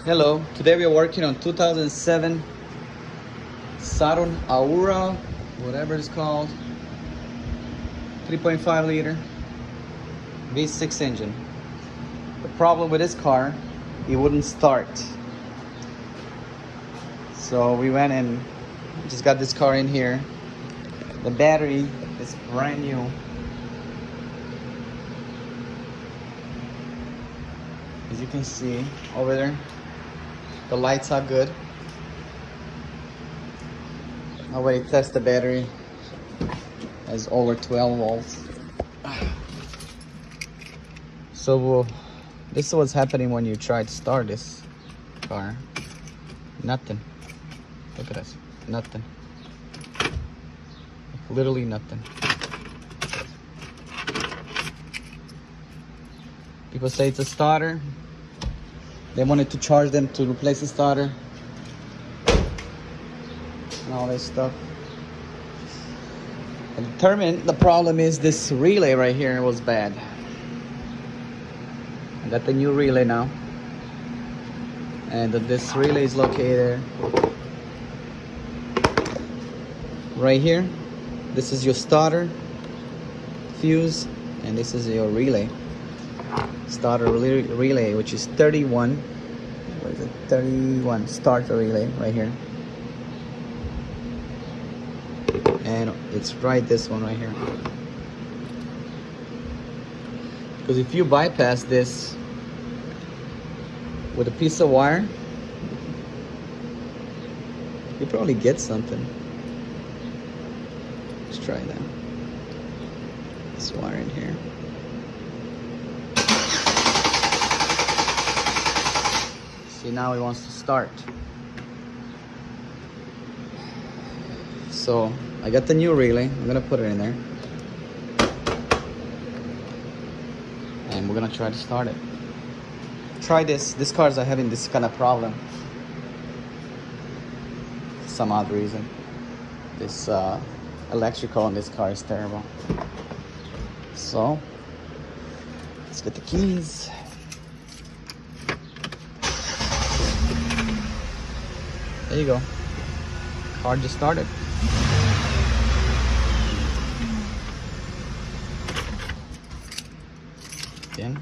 Hello, today we are working on 2007 Saturn Aura, whatever it's called, 3.5 liter V6 engine. The problem with this car, it wouldn't start. So we went and just got this car in here. The battery is brand new. As you can see over there, the lights are good. I already test the battery as over 12 volts. So this is what's happening when you try to start this car. Nothing. Look at this. Nothing. Literally nothing. People say it's a starter. They wanted to charge them to replace the starter and all this stuff. I determined the problem is this relay right here was bad. I got the new relay now, and this relay is located right here. This is your starter fuse, and this is your relay. Starter relay, which is 31. What is it? 31 starter relay right here. And it's right this one right here. Because if you bypass this with a piece of wire, you probably get something. Let's try that. This wire in here. See, now it wants to start. So I got the new relay. I'm gonna put it in there, and we're gonna try to start it. Try this. These cars are having this kind of problem. For some odd reason, this electrical on this car is terrible. So let's get the keys. There you go. Car just started. Again.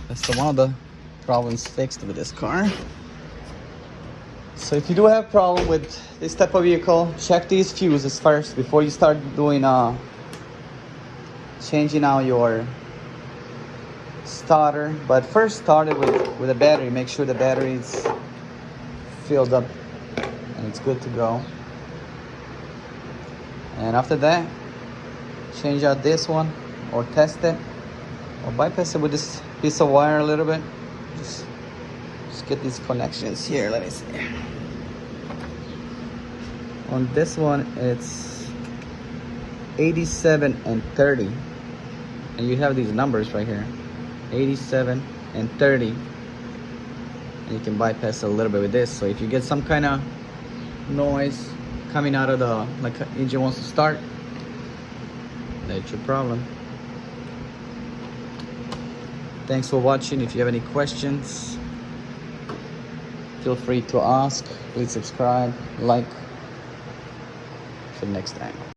That's one of the problems fixed with this car. So if you do have a problem with this type of vehicle, check these fuses first before you start doing changing out your starter. But first start it with a battery. Make sure the battery is filled up and it's good to go. And after that, change out this one or test it or bypass it with this piece of wire a little bit. Just get these connections here. Let me see. On this one, it's 87 and 30. And you have these numbers right here. 87 and 30. And you can bypass a little bit with this. So if you get some kind of noise coming out of the, like engine wants to start, that's your problem. Thanks for watching. If you have any questions, feel free to ask. Please subscribe, like. Till next time.